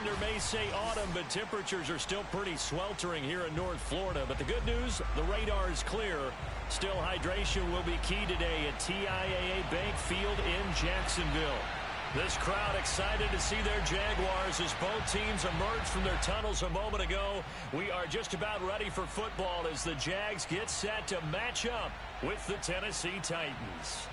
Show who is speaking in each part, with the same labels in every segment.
Speaker 1: calendar may say autumn, but temperatures are still pretty sweltering here in North Florida. But the good news, the radar is clear. Still, hydration will be key today at TIAA Bank Field in Jacksonville. This crowd excited to see their Jaguars as both teams emerged from their tunnels a moment ago. We are just about ready for football as the Jags get set to match up with the Tennessee Titans.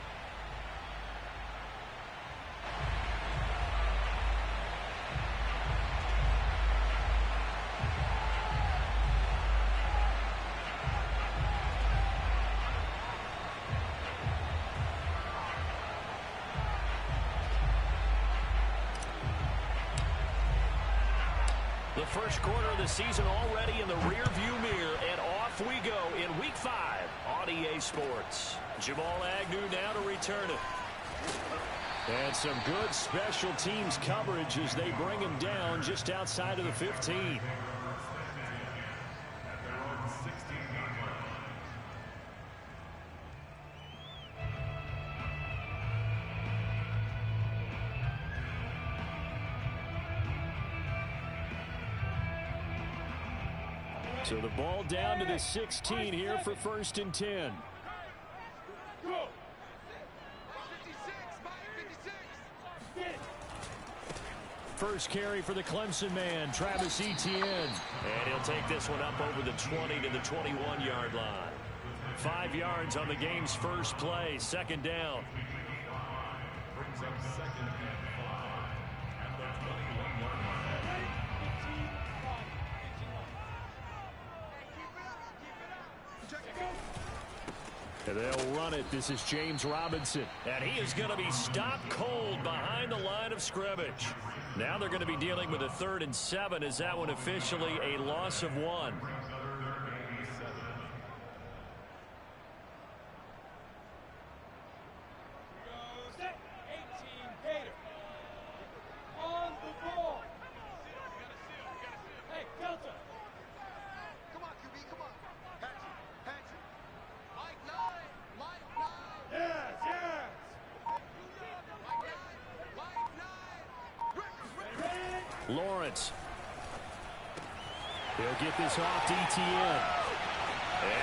Speaker 1: The first quarter of the season already in the rearview mirror, and off we go in Week 5 on EA Sports. Jamal Agnew now to return it. And some good special teams coverage as they bring him down just outside of the 15. So the ball down to the 16 here for 1st and 10. First carry for the Clemson man, Travis Etienne. And he'll take this one up over the 20 to the 21-yard line. 5 yards on the game's first play, 2nd down. Brings up 2nd and 5 at the 21-yard line. And they'll run it. This is James Robinson. And he is going to be stopped cold behind the line of scrimmage. Now they're going to be dealing with a 3rd and 7 as that one officially a loss of 1. Lawrence. He'll get this off to Etienne.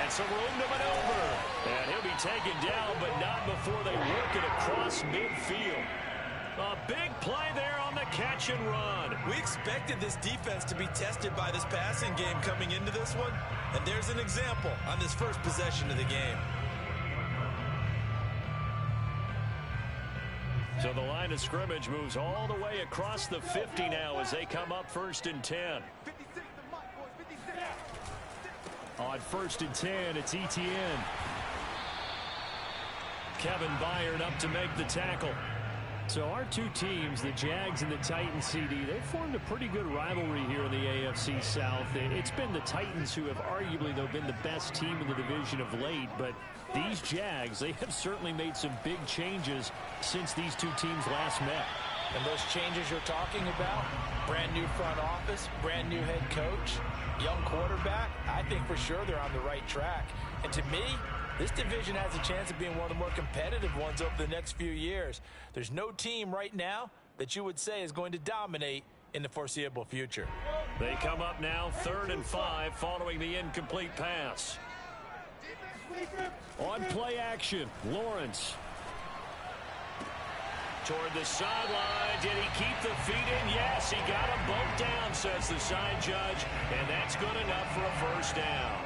Speaker 1: And some room to maneuver. And he'll be taken down, but not before they work it across midfield. A big play there on the catch and run.
Speaker 2: We expected this defense to be tested by this passing game coming into this one. And there's an example on this first possession of the game.
Speaker 1: So the line of scrimmage moves all the way across the 50 now as they come up 1st and 10. On 1st and 10, it's Etienne. Kevin Byard up to make the tackle. So our two teams, the Jags and the Titans, CD, they've formed a pretty good rivalry here in the AFC South. It's been the Titans who have arguably, though, been the best team in the division of late. But these Jags, they have certainly made some big changes since these two teams last met.
Speaker 3: And those changes you're talking about, brand new front office, brand new head coach, young quarterback, I think for sure they're on the right track. And to me, this division has a chance of being one of the more competitive ones over the next few years. There's no team right now that you would say is going to dominate in the foreseeable future.
Speaker 1: They come up now 3rd and 5 following the incomplete pass. On play action, Lawrence. Toward the sideline. Did he keep the feet in? Yes, he got them both down, says the side judge. And that's good enough for a 1st down.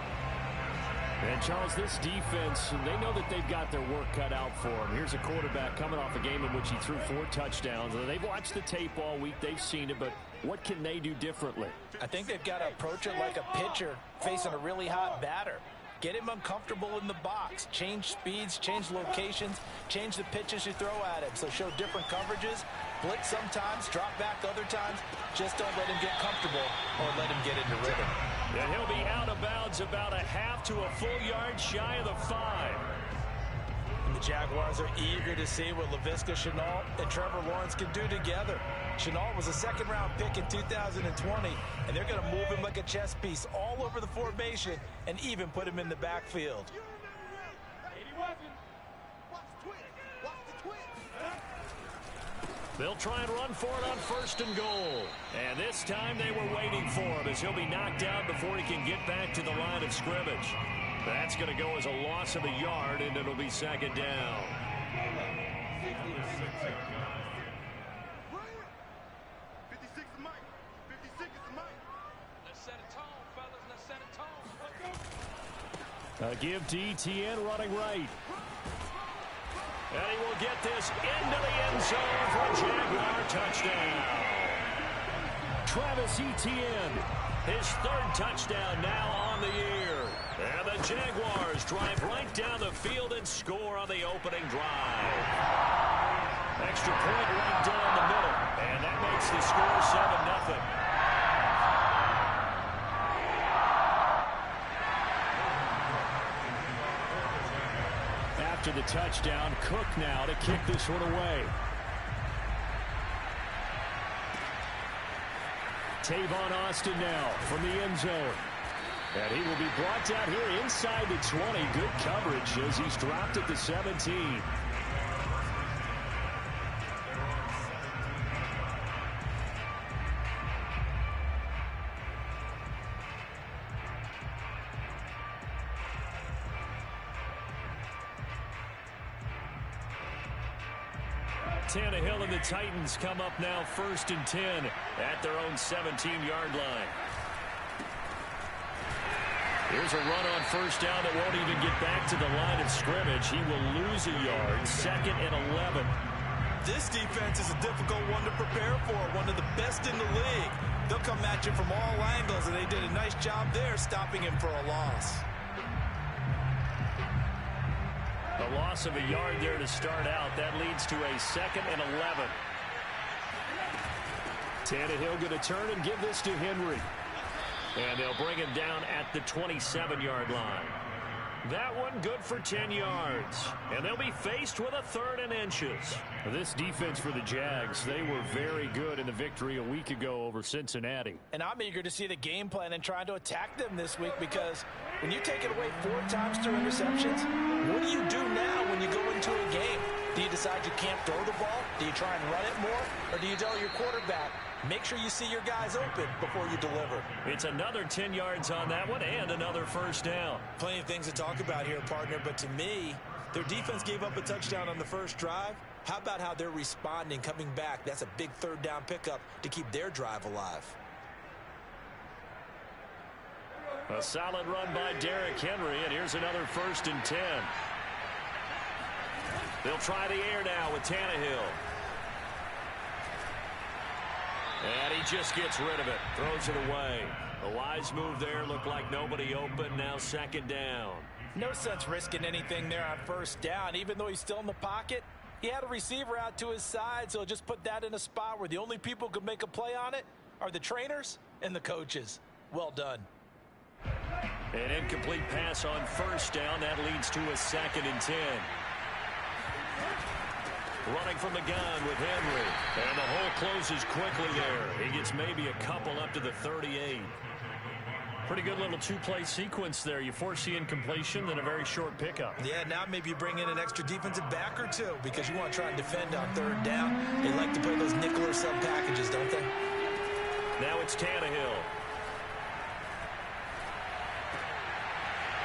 Speaker 1: And, Charles, this defense, they know that they've got their work cut out for them. Here's a quarterback coming off a game in which he threw 4 touchdowns. They've watched the tape all week. They've seen it, but what can they do differently?
Speaker 3: I think they've got to approach it like a pitcher facing a really hot batter. Get him uncomfortable in the box. Change speeds, change locations, change the pitches you throw at him. So show different coverages. Blitz sometimes, drop back other times. Just don't let him get comfortable or let him get into rhythm.
Speaker 1: And he'll be out of bounds about a half to a full yard shy of the 5.
Speaker 3: And the Jaguars are eager to see what Laviska Shenault and Trevor Lawrence can do together. Shenault was a 2nd-round pick in 2020, and they're going to move him like a chess piece all over the formation and even put him in the backfield.
Speaker 1: They'll try and run for it on 1st and goal. And this time they were waiting for him as he'll be knocked out before he can get back to the line of scrimmage. That's going to go as a loss of a yard, and it'll be 2nd down. A give to Etienne running right. And he will get this into the end zone for a Jaguar touchdown. Travis Etienne, his 3rd touchdown now on the year. And the Jaguars drive right down the field and score on the opening drive. Extra point right down the middle. And that makes the score 7-0. After the touchdown, Cook now to kick this one away. Tavon Austin now from the end zone. And he will be brought down here inside the 20. Good coverage as he's dropped at the 17. Tannehill and the Titans come up now 1st and 10 at their own 17-yard line. Here's a run on 1st down that won't even get back to the line of scrimmage. He will lose a yard. 2nd and 11.
Speaker 2: This defense is a difficult one to prepare for, one of the best in the league. They'll come at you from all angles, and they did a nice job there stopping him for a loss.
Speaker 1: A loss of a yard there to start out. That leads to a 2nd and 11. Tannehill going to turn and give this to Henry. And they'll bring him down at the 27-yard line. That one good for 10 yards. And they'll be faced with a 3rd and inches. This defense for the Jags, they were very good in the victory a week ago over Cincinnati.
Speaker 3: And I'm eager to see the game plan and trying to attack them this week, because when you take it away 4 times through interceptions, what do you do now when you go into a game? Do you decide you can't throw the ball? Do you try and run it more? Or do you tell your quarterback, make sure you see your guys open before you deliver?
Speaker 1: It's another 10 yards on that one and another 1st down.
Speaker 2: Plenty of things to talk about here, partner, but to me, their defense gave up a touchdown on the 1st drive. How about how they're responding, coming back? That's a big 3rd down pickup to keep their drive alive.
Speaker 1: A solid run by Derrick Henry, and here's another 1st and 10. They'll try the air now with Tannehill. And he just gets rid of it. Throws it away. A wise move there. Looked like nobody open. Now 2nd down.
Speaker 3: No sense risking anything there on 1st down. Even though he's still in the pocket, he had a receiver out to his side, so he'll just put that in a spot where the only people who can make a play on it are the trainers and the coaches. Well done.
Speaker 1: An incomplete pass on 1st down. That leads to a 2nd and 10. Running from the gun with Henry. And the hole closes quickly there. He gets maybe a couple up to the 38. Pretty good little 2-play sequence there. You force the incompletion, then a very short pickup.
Speaker 2: Yeah, now maybe you bring in an extra defensive back or two because you want to try and defend on 3rd down. They like to play those nickel or sub packages, don't they?
Speaker 1: Now it's Tannehill.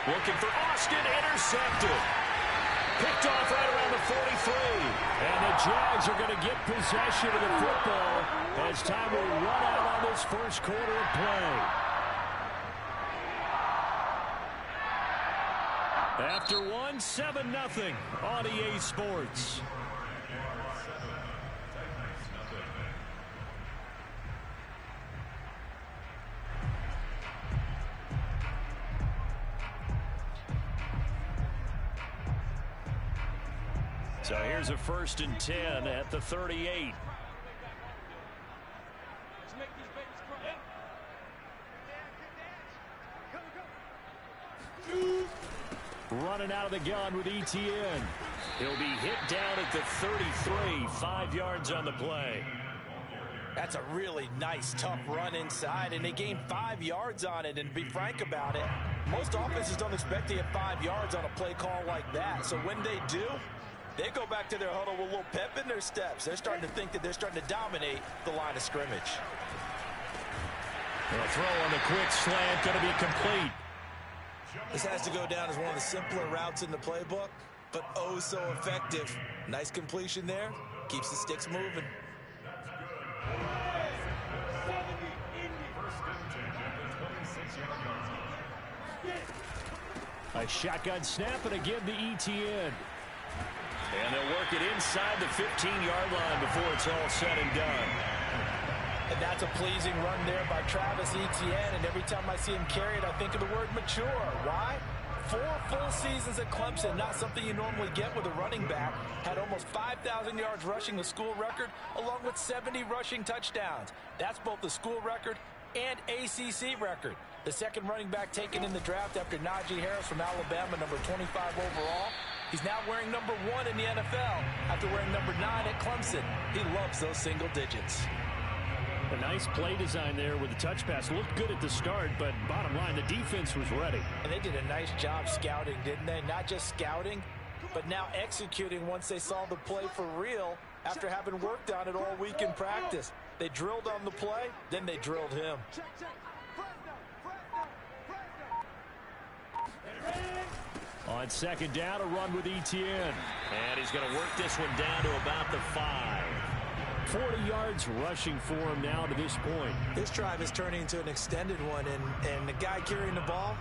Speaker 1: Looking for Austin, intercepted. Picked off right around the 43. And the Jags are going to get possession of the football as time will run out on this 1st quarter of play. After one, 7-0 on EA Sports. So here's a 1st and 10 at the 38. Running out of the gun with Etienne. He'll be hit down at the 33, 5 yards on the play.
Speaker 3: That's a really nice, tough run inside, and they gained 5 yards on it. And to be frank about it, most offenses don't expect to get 5 yards on a play call like that. So when they do, They go back to their huddle with a little pep in their steps. They're starting to think that they're starting to dominate the line of scrimmage.
Speaker 1: A throw on the quick slant, going to be complete.
Speaker 2: This has to go down as one of the simpler routes in the playbook, but oh so effective. Nice completion there. Keeps the sticks moving.
Speaker 1: A shotgun snap, and again to ETN. And they'll work it inside the 15-yard line before it's all said and done.
Speaker 3: And that's a pleasing run there by Travis Etienne. And every time I see him carry it, I think of the word mature. Why? 4 full seasons at Clemson, not something you normally get with a running back. Had almost 5,000 yards rushing, the school record, along with 70 rushing touchdowns. That's both the school record and ACC record. The second running back taken in the draft after Najee Harris from Alabama, number 25 overall. He's now wearing number 1 in the NFL after wearing number 9 at Clemson. He loves those single digits.
Speaker 1: A nice play design there with the touch pass. Looked good at the start, but bottom line, the defense was ready.
Speaker 3: And they did a nice job scouting, didn't they? Not just scouting, but now executing once they saw the play for real after having worked on it all week in practice. They drilled on the play, then they drilled him.
Speaker 1: On second down, a run with Etienne. And he's going to work this one down to about the 5. 40 yards rushing for him now to this point.
Speaker 2: This drive is turning into an extended one, and the guy carrying the ball,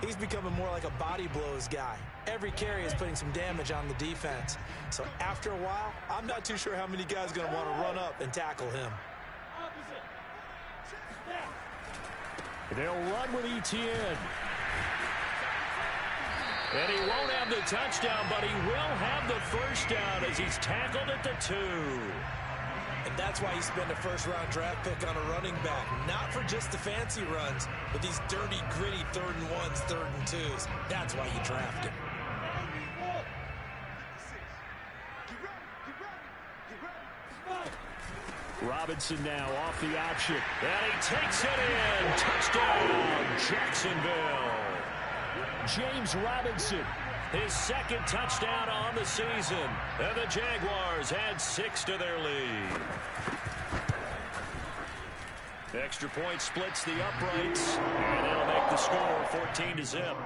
Speaker 2: he's becoming more like a body blows guy. Every carry is putting some damage on the defense. So after a while, I'm not too sure how many guys are going to want to run up and tackle him.
Speaker 1: They'll run with Etienne. And he won't have the touchdown, but he will have the first down as he's tackled at the 2.
Speaker 2: And that's why you spend a first-round draft pick on a running back. Not for just the fancy runs, but these dirty, gritty 3rd and 1s, 3rd and 2s. That's why you draft him.
Speaker 1: Robinson now off the option. And he takes it in. Touchdown, Jacksonville. James Robinson, his second touchdown on the season. And the Jaguars add 6 to their lead. Extra point splits the uprights. And that'll make the score 14-0.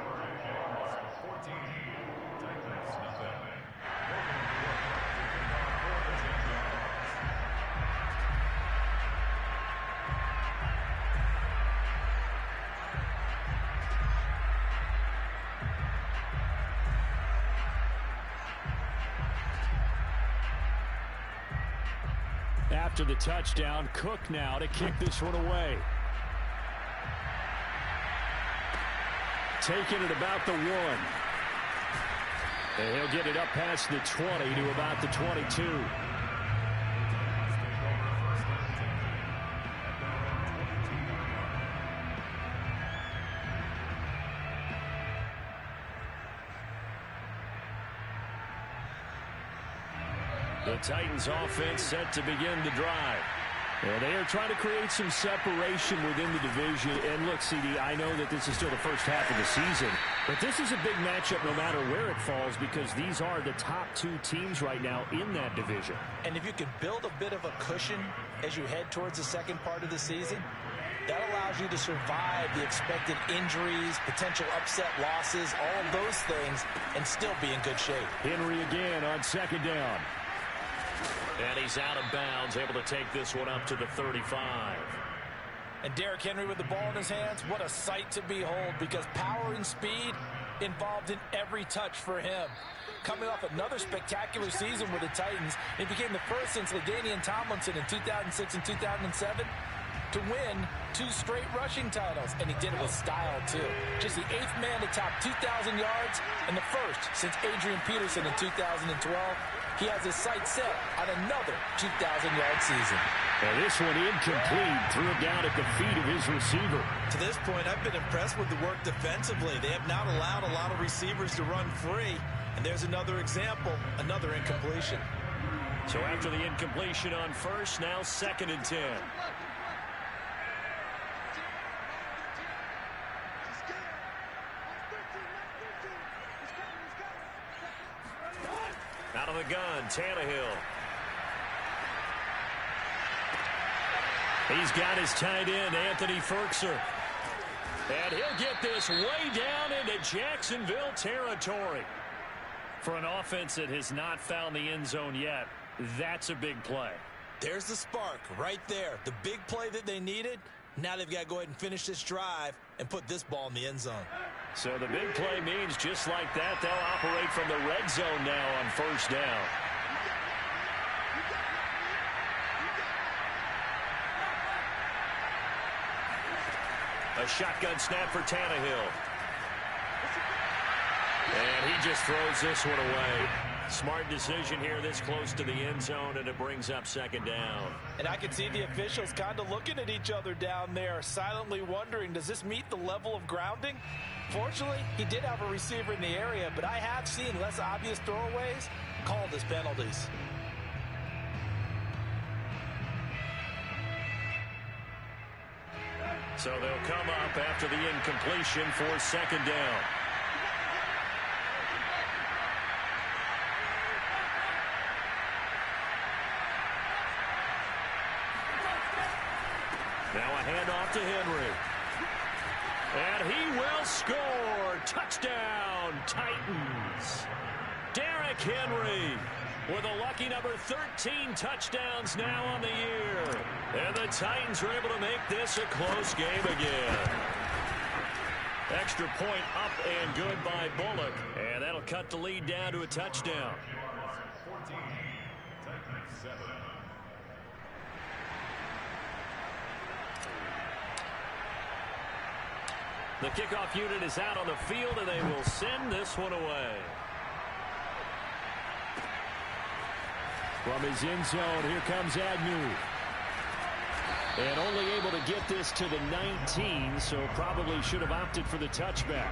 Speaker 1: After the touchdown, Cook now to kick this one away. Taking it about the 1. And he'll get it up past the 20 to about the 22. The Titans offense set to begin the drive. And they are trying to create some separation within the division. And look, CD, I know that this is still the first half of the season, but this is a big matchup no matter where it falls because these are the top 2 teams right now in that division.
Speaker 3: And if you can build a bit of a cushion as you head towards the second part of the season, that allows you to survive the expected injuries, potential upset losses, all of those things, and still be in good shape.
Speaker 1: Henry again on second down. And he's out of bounds, able to take this one up to the 35.
Speaker 3: And Derrick Henry with the ball in his hands, what a sight to behold because power and speed involved in every touch for him. Coming off another spectacular season with the Titans, he became the first since LaDainian Tomlinson in 2006 and 2007 to win 2 straight rushing titles, and he did it with style too. Just the 8th man to top 2,000 yards and the first since Adrian Peterson in 2012. He has his sights set on another 2,000-yard season.
Speaker 1: And this one incomplete, threw it down at the feet of his receiver.
Speaker 2: To this point, I've been impressed with the work defensively. They have not allowed a lot of receivers to run free. And there's another example, another incompletion.
Speaker 1: So after the incompletion on first, now 2nd and 10. Out of the gun, Tannehill. He's got his tight end, Anthony Ferkser. And he'll get this way down into Jacksonville territory. For an offense that has not found the end zone yet, that's a big play.
Speaker 2: There's the spark right there. The big play that they needed. Now they've got to go ahead and finish this drive and put this ball in the end zone.
Speaker 1: So the big play means just like that, they'll operate from the red zone now on first down. A shotgun snap for Tannehill. And he just throws this one away. Smart decision here this close to the end zone, and it brings up second down.
Speaker 3: And I can see the officials kind of looking at each other down there, silently wondering, does this meet the level of grounding? Fortunately, he did have a receiver in the area, but I have seen less obvious throwaways called as penalties.
Speaker 1: So they'll come up after the incompletion for second down. Now a handoff to Henry. And he will score. Touchdown, Titans. Derrick Henry with a lucky number 13 touchdowns now on the year. And the Titans are able to make this a close game again. Extra point up and good by Bullock. And that'll cut the lead down to a touchdown.
Speaker 4: 14, Titans 7.
Speaker 1: The kickoff unit is out on the field, and they will send this one away. From his end zone, here comes Agnew. And only able to get this to the 19, so probably should have opted for the touchback.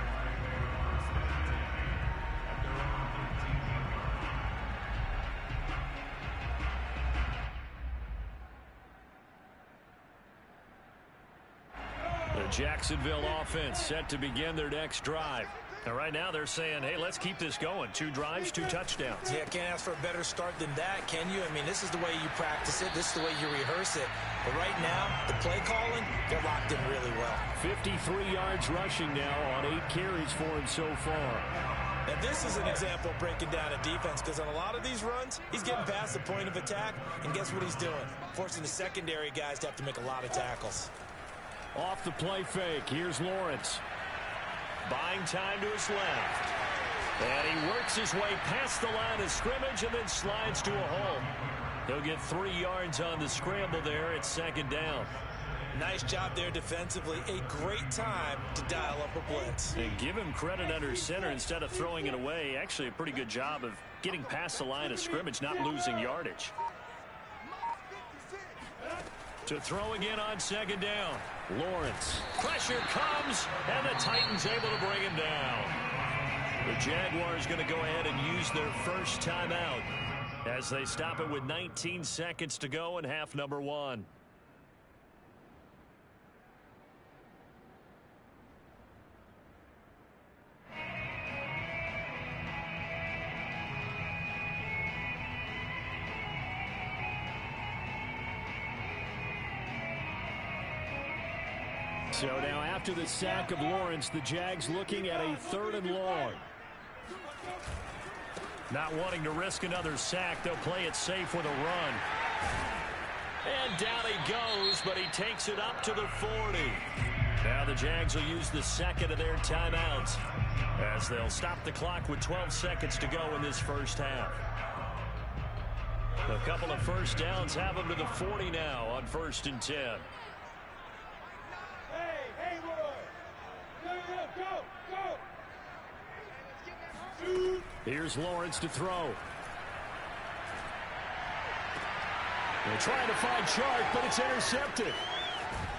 Speaker 1: The Jacksonville offense set to begin their next drive. And right now they're saying, hey, let's keep this going. 2 drives, 2 touchdowns.
Speaker 2: Yeah, can't ask for a better start than that, can you? I mean, this is the way you practice it. This is the way you rehearse it. But right now, the play calling, they're locked in really well.
Speaker 1: 53 yards rushing now on 8 carries for him so far.
Speaker 2: Now, this is an example of breaking down a defense, because on a lot of these runs, he's getting past the point of attack, and guess what he's doing? Forcing the secondary guys to have to make a lot of tackles.
Speaker 1: Off the play fake, here's Lawrence. Buying time to his left. And he works his way past the line of scrimmage and then slides to a hole. He'll get 3 yards on the scramble there at second down.
Speaker 2: Nice job there defensively. A great time to dial up a blitz.
Speaker 1: And give him credit under center instead of throwing it away. Actually a pretty good job of getting past the line of scrimmage, not losing yardage. To throw again on second down. Lawrence. Pressure comes, and the Titans able to bring him down. The Jaguars going to go ahead and use their first timeout as they stop it with 19 seconds to go in half number 1. So now after the sack of Lawrence, the Jags looking at a 3rd and long. Not wanting to risk another sack, they'll play it safe with a run. And down he goes, but he takes it up to the 40. Now the Jags will use the second of their timeouts as they'll stop the clock with 12 seconds to go in this first half. A couple of first downs have them to the 40 now on 1st and 10. Here's Lawrence to throw. They're trying to find Chark, but it's intercepted.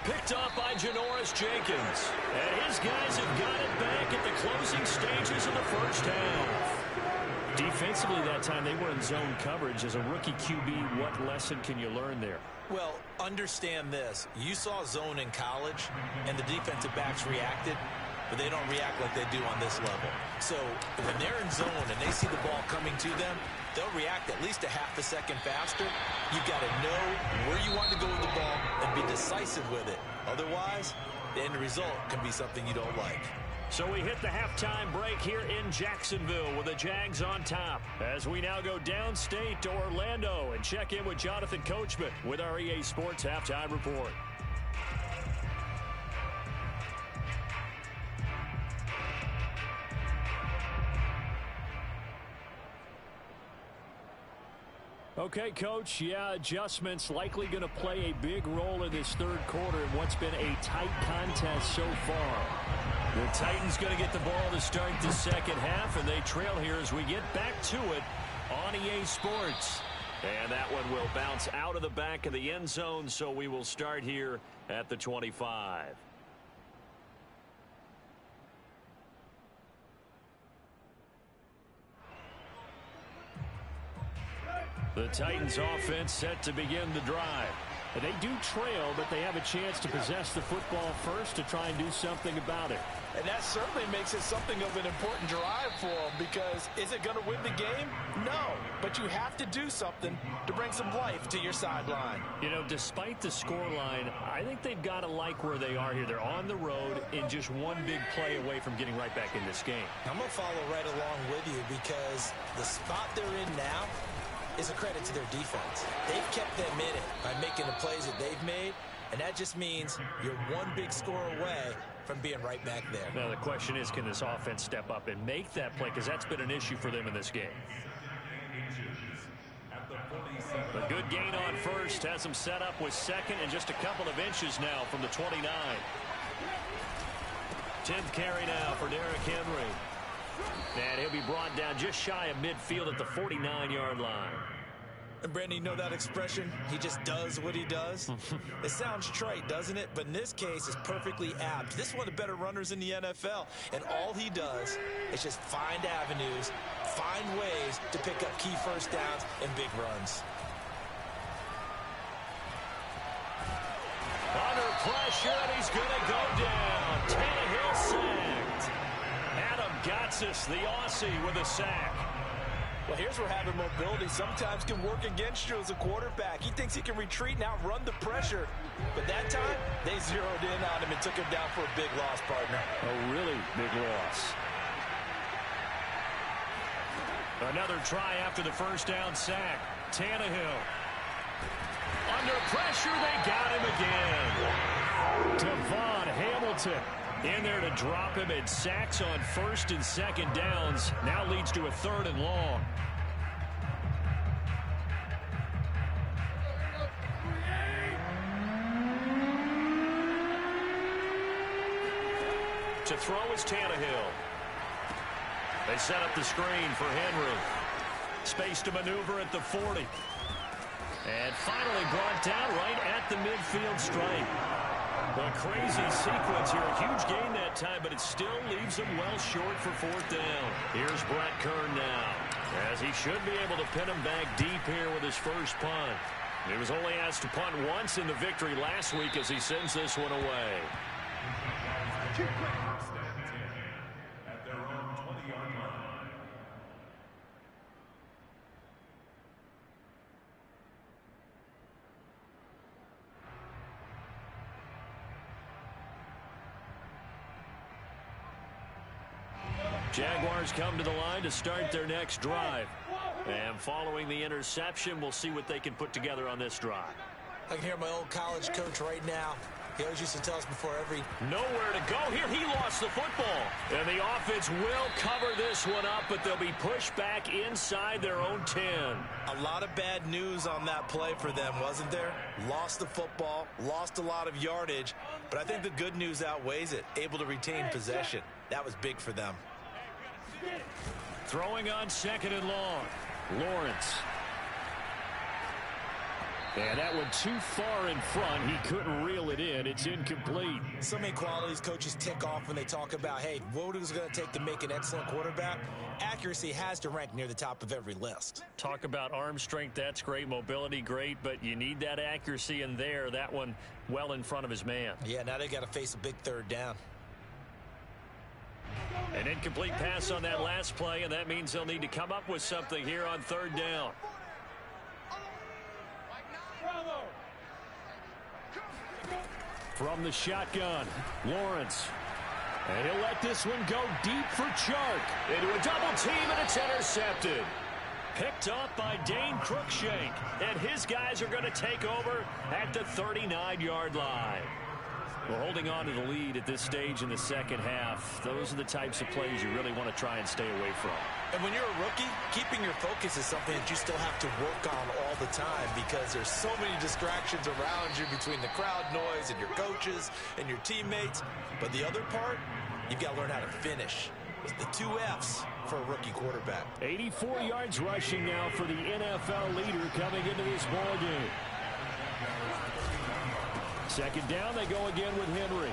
Speaker 1: Picked up by Janoris Jenkins. And his guys have got it back at the closing stages of the first half. Defensively that time, they were in zone coverage. As a rookie QB, what lesson can you learn there?
Speaker 2: Well, understand this. You saw zone in college, and the defensive backs reacted. but they don't react like they do on this level. So when they're in zone and they see the ball coming to them, they'll react at least a half a second faster. You've got to know where you want to go with the ball and be decisive with it. Otherwise, the end result can be something you don't like.
Speaker 1: So we hit the halftime break here in Jacksonville with the Jags on top. As we now go downstate to Orlando and check in with Jonathan Coachman with our EA Sports Halftime Report. Okay, Coach, yeah, adjustments likely going to play a big role in this third quarter in what's been a tight contest so far. The Titans going to get the ball to start the second half, and they trail here as we get back to it on EA Sports. And that one will bounce out of the back of the end zone, so we will start here at the 25. The Titans offense set to begin the drive. They do trail, but they have a chance to possess the football first to try and do something about it.
Speaker 3: And that certainly makes it something of an important drive for them, because is it going to win the game? No, but you have to do something to bring some life to your sideline.
Speaker 1: You know, despite the scoreline, I think they've got to like where they are here. They're on the road in just one big play away from getting right back in this game.
Speaker 2: I'm going to follow right along with you, because the spot they're in now is a credit to their defense. They've kept them in it by making the plays that they've made, and that just means you're one big score away from being right back there.
Speaker 1: Now, the question is, can this offense step up and make that play? Because that's been an issue for them in this game. A good gain on first has them set up with second and just a couple of inches now from the 29. 10th carry now for Derrick Henry. And he'll be brought down just shy of midfield at the 49-yard line.
Speaker 2: And, Brandon, you know that expression? He just does what he does? It sounds trite, doesn't it? But in this case, it's perfectly apt. This is one of the better runners in the NFL. And all he does is just find avenues, find ways to pick up key first downs and big runs.
Speaker 1: Under pressure, and he's going to go down. Tannehill sacked. Adam Gotsis, the Aussie, with a sack.
Speaker 3: Well, here's where having mobility sometimes can work against you as a quarterback. He thinks he can retreat and outrun the pressure. But that time, they zeroed in on him and took him down for a big loss, partner.
Speaker 1: A really big loss. Another try after the first down sack. Tannehill. Under pressure, they got him again. Devon Hamilton in there to drop him, and sacks on first and second downs. Now leads to a 3rd and long. To throw is Tannehill. They set up the screen for Henry. Space to maneuver at the 40. And finally brought down right at the midfield stripe. A crazy sequence here. A huge gain that time, but it still leaves him well short for 4th down. Here's Brett Kern now, as he should be able to pin him back deep here with his first punt. He was only asked to punt once in the victory last week as he sends this one away.
Speaker 4: At their own 20-yard line.
Speaker 1: Jaguars come to the line to start their next drive. And following the interception, we'll see what they can put together on this drive.
Speaker 2: I can hear my old college coach right now. He always used to tell us before every...
Speaker 1: Nowhere to go here. He lost the football. And the offense will cover this one up, but they'll be pushed back inside their own 10.
Speaker 2: A lot of bad news on that play for them, wasn't there? Lost the football, lost a lot of yardage, but I think the good news outweighs it. Able to retain possession. That was big for them.
Speaker 1: Throwing on 2nd and long. Lawrence. And that one too far in front. He couldn't reel it in. It's incomplete.
Speaker 2: So many qualities coaches tick off when they talk about, hey, what is it going to take to make an excellent quarterback? Accuracy has to rank near the top of every list.
Speaker 1: Talk about arm strength. That's great. Mobility, great. But you need that accuracy in there. That one well in front of his man.
Speaker 2: Yeah, now they got to face a big 3rd down.
Speaker 1: An incomplete pass on that last play, and that means they'll need to come up with something here on third down. From the shotgun, Lawrence. And he'll let this one go deep for Chark. Into a double team, and it's intercepted. Picked up by Dane Cruikshank. And his guys are going to take over at the 39-yard line. We're holding on to the lead at this stage in the second half. Those are the types of plays you really want to try and stay away from.
Speaker 2: And when you're a rookie, keeping your focus is something that you still have to work on all the time because there's so many distractions around you between the crowd noise and your coaches and your teammates. But the other part, you've got to learn how to finish. It's the 2 F's for a rookie quarterback.
Speaker 1: 84 yards rushing now for the NFL leader coming into this ball game. Second down, they go again with Henry.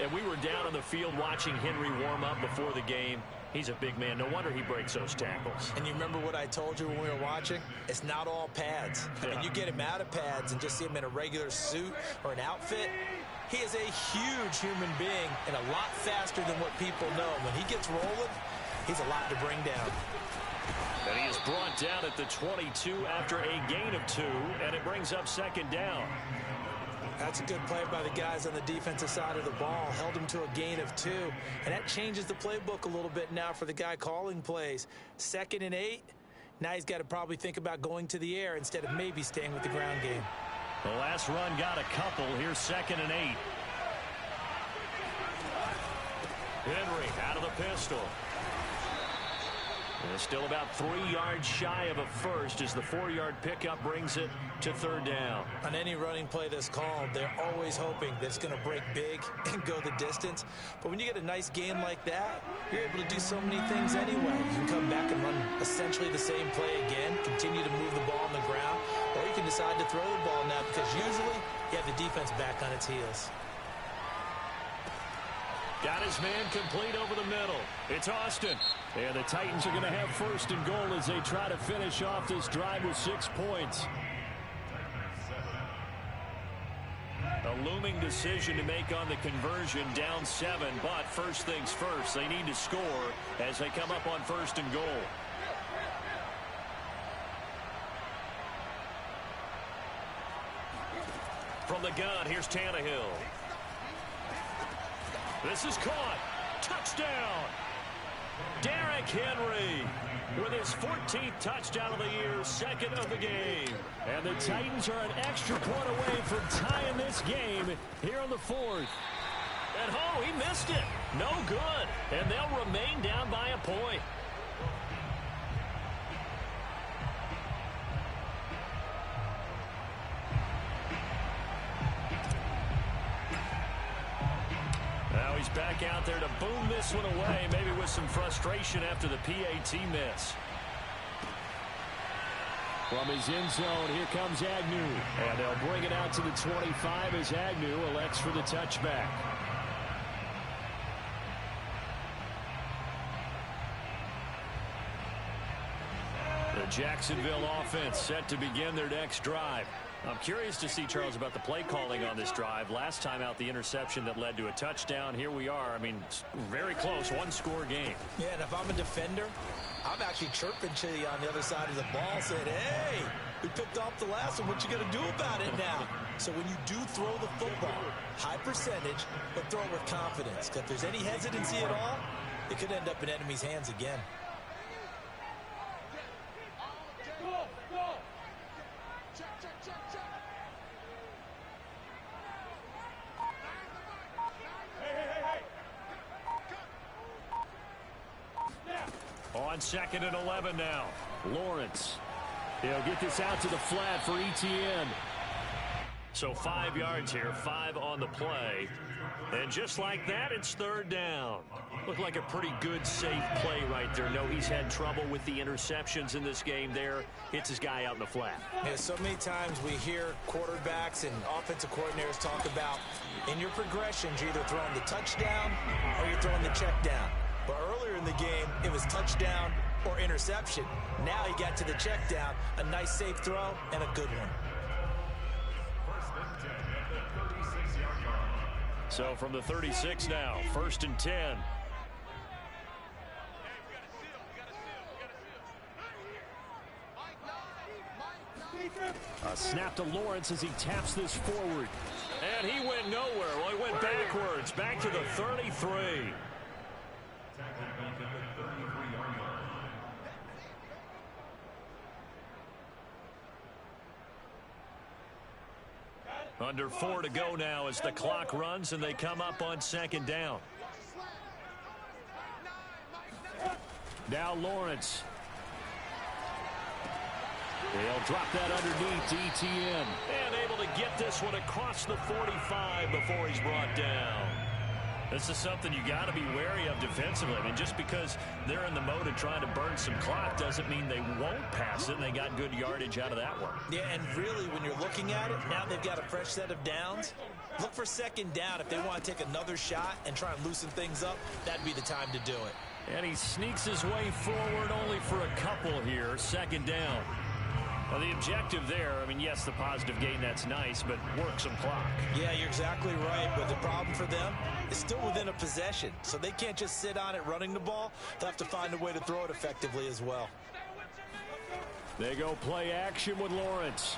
Speaker 1: And we were down on the field watching Henry warm up before the game. He's a big man. No wonder he breaks those tackles.
Speaker 2: And you remember what I told you when we were watching? It's not all pads. I mean, you get him out of pads and just see him in a regular suit or an outfit. He is a huge human being and a lot faster than what people know. When he gets rolling, he's a lot to bring down.
Speaker 1: And he is brought down at the 22 after a gain of 2, and it brings up second down.
Speaker 2: That's a good play by the guys on the defensive side of the ball. Held him to a gain of 2, and that changes the playbook a little bit now for the guy calling plays. 2nd and 8. Now he's got to probably think about going to the air instead of maybe staying with the ground game.
Speaker 1: The last run got a couple. Here's 2nd and 8. Henry out of the pistol. And it's still about 3 yards shy of a first as the 4-yard pickup brings it to third down.
Speaker 2: On any running play that's called, they're always hoping that it's going to break big and go the distance. But when you get a nice gain like that, you're able to do so many things anyway. You can come back and run essentially the same play again, continue to move the ball on the ground, or you can decide to throw the ball now because usually you have the defense back on its heels.
Speaker 1: Got his man complete over the middle. It's Austin. And the Titans are going to have 1st and goal as they try to finish off this drive with 6 points. A looming decision to make on the conversion, down 7, but first things first, they need to score as they come up on 1st and goal. From the gun, here's Tannehill. This is caught. Touchdown. Derrick Henry with his 14th touchdown of the year, 2nd of the game. And the Titans are an extra point away from tying this game here on the 4th. And oh, he missed it. No good. And they'll remain down by a point. Now he's back out there to boom this one away, maybe with some frustration after the PAT miss. From his end zone, here comes Agnew. And they'll bring it out to the 25 as Agnew elects for the touchback. The Jacksonville offense set to begin their next drive. I'm curious to see, Charles, about the play calling on this drive. Last time out, the interception that led to a touchdown. Here we are. I mean, very close, one-score game.
Speaker 2: Yeah, and if I'm a defender, I'm actually chirping to you on the other side of the ball, saying, hey, we picked off the last one. What you going to do about it now? So when you do throw the football, high percentage, but throw it with confidence. Because if there's any hesitancy at all, it could end up in enemy's hands again.
Speaker 1: On 2nd and 11 now. Lawrence. He'll get this out to the flat for ETN. So 5 yards here, 5 on the play. And just like that, it's third down. Looked like a pretty good, safe play right there. No, he's had trouble with the interceptions in this game there. Hits his guy out in the flat.
Speaker 2: Yeah, so many times we hear quarterbacks and offensive coordinators talk about in your progressions, you're either throwing the touchdown or you're throwing the check down. But earlier in the game, it was touchdown or interception. Now he got to the check down, a nice safe throw, and a good one.
Speaker 1: So from the 36 now, 1st and 10. A snap to Lawrence as he taps this forward. And he went nowhere. Well, he went backwards. Back to the 33. Under 4 to go now as the clock runs and they come up on 2nd down. Now Lawrence. They'll drop that underneath to ETN. And able to get this one across the 45 before he's brought down. This is something you got to be wary of defensively. I mean, just because they're in the mode of trying to burn some clock doesn't mean they won't pass it, and they got good yardage out of that one.
Speaker 2: Yeah, and really, when you're looking at it, now they've got a fresh set of downs. Look for 2nd down. If they want to take another shot and try and loosen things up, that'd be the time to do it.
Speaker 1: And he sneaks his way forward only for a couple here, 2nd down. Well, the objective there, I mean, yes, the positive gain, that's nice, but work some clock.
Speaker 2: Yeah, you're exactly right, but the problem for them is still within a possession, so they can't just sit on it running the ball. They'll have to find a way to throw it effectively as well.
Speaker 1: They go play action with Lawrence.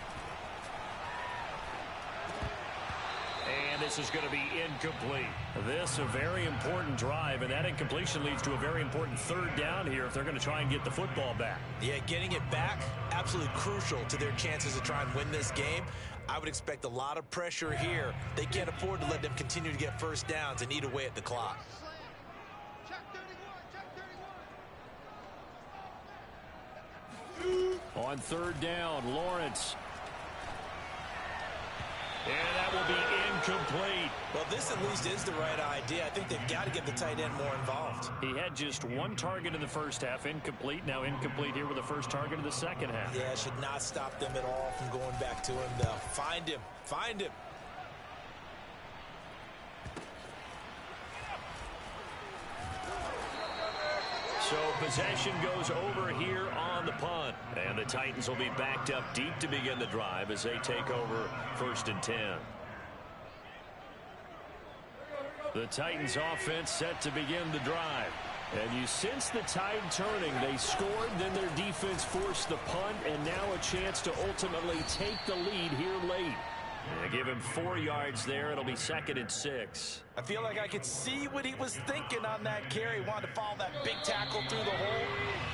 Speaker 1: And this is going to be incomplete. This a very important drive, and that incompletion leads to a very important 3rd down here if they're going to try and get the football back.
Speaker 2: Yeah, getting it back, absolutely crucial to their chances to try and win this game. I would expect a lot of pressure here. They can't afford to let them continue to get 1st downs and eat away at the clock.
Speaker 1: On 3rd down, Lawrence. And that will be incomplete.
Speaker 2: Well, this at least is the right idea. I think they've got to get the tight end more involved.
Speaker 1: He had just 1 target in the 1st half, incomplete. Now incomplete here with the 1st target of the 2nd half.
Speaker 2: Yeah, it should not stop them at all from going back to him, though. Find him. Find him.
Speaker 1: So possession goes over here on the punt. And the Titans will be backed up deep to begin the drive as they take over 1st and 10. The Titans offense set to begin the drive. And you sense the tide turning. They scored, then their defense forced the punt, and now a chance to ultimately take the lead here late. They give him 4 yards there. It'll be 2nd and 6.
Speaker 2: I feel like I could see what he was thinking on that carry. Wanted to follow that big tackle through the hole.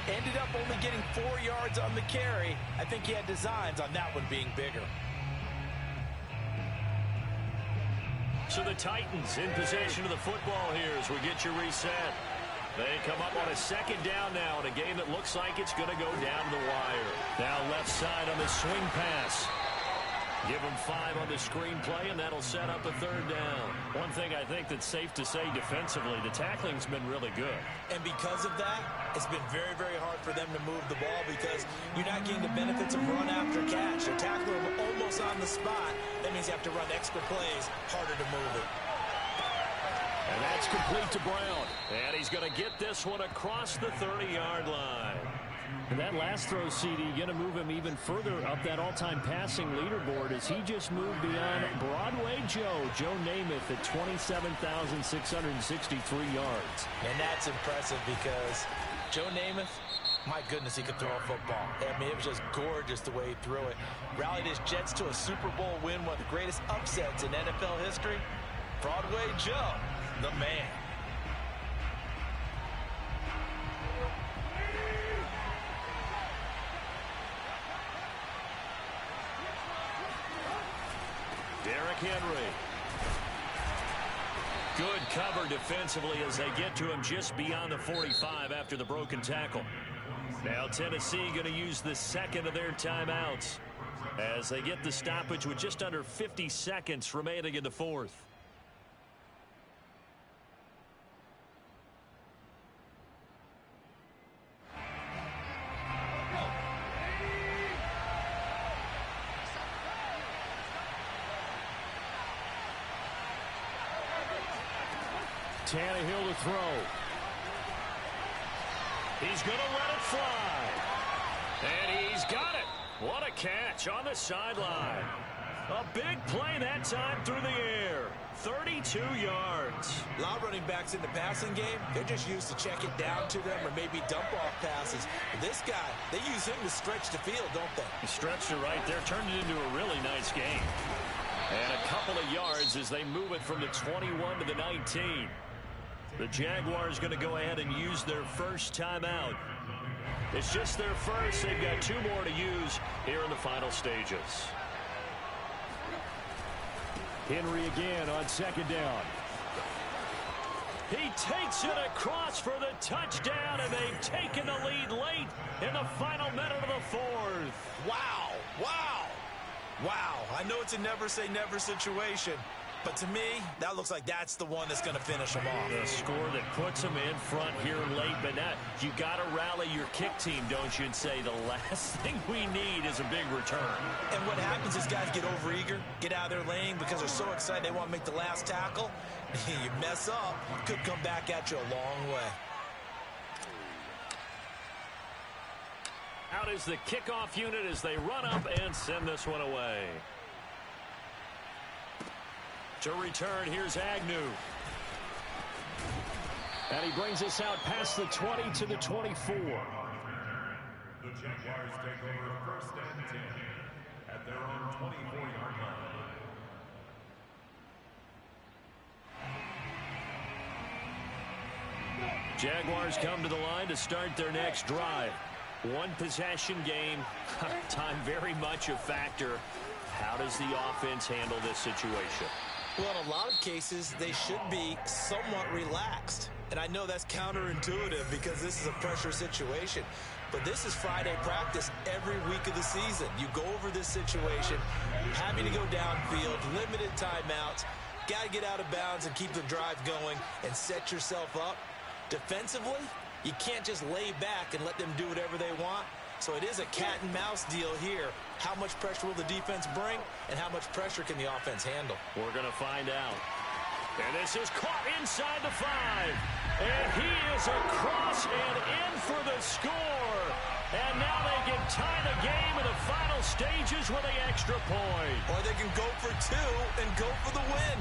Speaker 2: Ended up only getting 4 yards on the carry. I think he had designs on that one being bigger.
Speaker 1: So the Titans in possession of the football here as we get you reset. They come up on a 2nd down now in a game that looks like it's going to go down the wire. Now left side on the swing pass. Give them 5 on the screenplay, and that'll set up a 3rd down. One thing I think that's safe to say defensively, the tackling's been really good.
Speaker 2: And because of that, it's been very, very hard for them to move the ball because you're not getting the benefits of run after catch. They're tackling them almost on the spot. That means you have to run extra plays, harder to move it.
Speaker 1: And that's complete to Brown. And he's going to get this one across the 30-yard line. And that last throw, CD, going to move him even further up that all-time passing leaderboard as he just moved beyond Broadway Joe Namath at 27,663 yards.
Speaker 2: And that's impressive because Joe Namath, my goodness, he could throw a football. I mean, it was just gorgeous the way he threw it. Rallied his Jets to a Super Bowl win, one of the greatest upsets in NFL history. Broadway Joe, the man.
Speaker 1: Derrick Henry. Good cover defensively as they get to him just beyond the 45 after the broken tackle. Now Tennessee going to use the 2nd of their timeouts as they get the stoppage with just under 50 seconds remaining in the 4th. Tannehill to throw. He's going to let it fly. And he's got it. What a catch on the sideline. A big play that time through the air. 32 yards.
Speaker 2: A lot of running backs in the passing game, they're just used to check it down to them or maybe dump off passes. But this guy, they use him to stretch the field, don't they?
Speaker 1: He stretched it right there, turned it into a really nice game. And a couple of yards as they move it from the 21 to the 19. The Jaguars going to go ahead and use their first timeout. It's just their first. They've got 2 more to use here in the final stages. Henry again on second down. He takes it across for the touchdown, and they've taken the lead late in the final minute of the 4th.
Speaker 2: Wow, wow, wow. I know it's a never-say-never situation, but to me, that looks like that's the one that's going to finish them off.
Speaker 1: The score that puts them in front here late, but now you got to rally your kick team, don't you, and say the last thing we need is a big return.
Speaker 2: And what happens is guys get overeager, get out of their lane because they're so excited they want to make the last tackle. You mess up, could come back at you a long way.
Speaker 1: Out is the kickoff unit as they run up and send this one away. To return, here's Agnew. And he brings us out past the 20 to the 24.
Speaker 4: The Jaguars take over 1st and 10 at their own 24-yard line.
Speaker 1: Jaguars come to the line to start their next drive. One possession game. Time very much a factor. How does the offense handle this situation?
Speaker 2: Well, in a lot of cases, they should be somewhat relaxed. And I know that's counterintuitive because this is a pressure situation. But this is Friday practice every week of the season. You go over this situation, having to go downfield, limited timeouts, got to get out of bounds and keep the drive going and set yourself up. Defensively, you can't just lay back and let them do whatever they want. So it is a cat and mouse deal here. How much pressure will the defense bring, and how much pressure can the offense handle?
Speaker 1: We're going to find out. And this is caught inside the 5. And he is across and in for the score. And now they can tie the game in the final stages with the extra point.
Speaker 2: Or they can go for 2 and go for the win.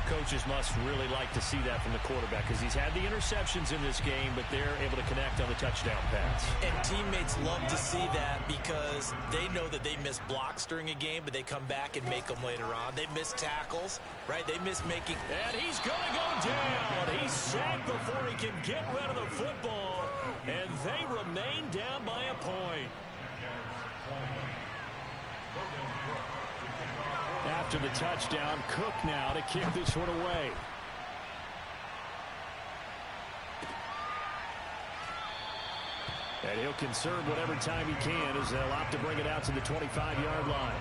Speaker 1: Coaches must really like to see that from the quarterback because he's had the interceptions in this game, but they're able to connect on the touchdown pass.
Speaker 2: And teammates love to see that because they know that they miss blocks during a game, but they come back and make them later on. They miss tackles, right? They miss making...
Speaker 1: And he's going to go down. He's sacked before he can get rid of the football, and they remain down by a point. After the touchdown, Cook now to kick this one away. And he'll conserve whatever time he can as they'll opt to bring it out to the 25-yard line.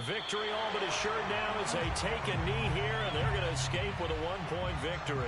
Speaker 1: Victory all but assured now as they take a knee here, and they're going to escape with a 1-point victory.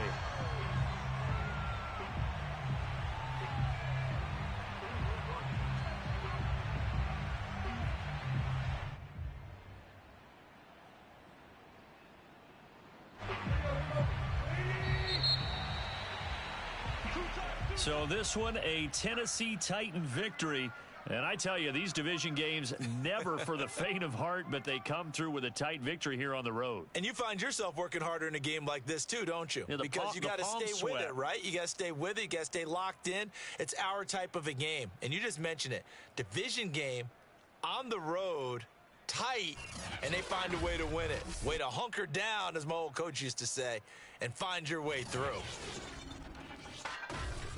Speaker 1: So this one, a Tennessee Titan victory. And I tell you, these division games never for the faint of heart, but they come through with a tight victory here on the road.
Speaker 2: And you find yourself working harder in a game like this too, don't you?
Speaker 1: Yeah,
Speaker 2: because you got to stay with it, right? You got to stay with it. You got to stay locked in. It's our type of a game. And you just mentioned it. Division game on the road, tight, and they find a way to win it. Way to hunker down, as my old coach used to say, and find your way through.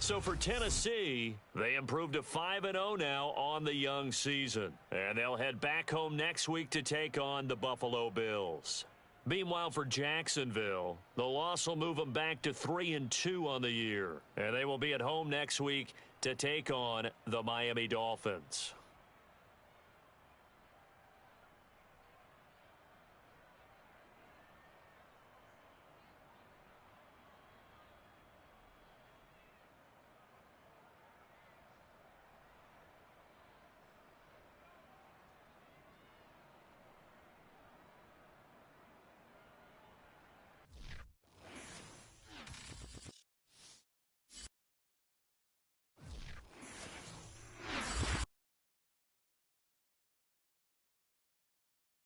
Speaker 1: So for Tennessee, they improved to 5-0 now on the young season. And they'll head back home next week to take on the Buffalo Bills. Meanwhile, for Jacksonville, the loss will move them back to 3-2 on the year. And they will be at home next week to take on the Miami Dolphins.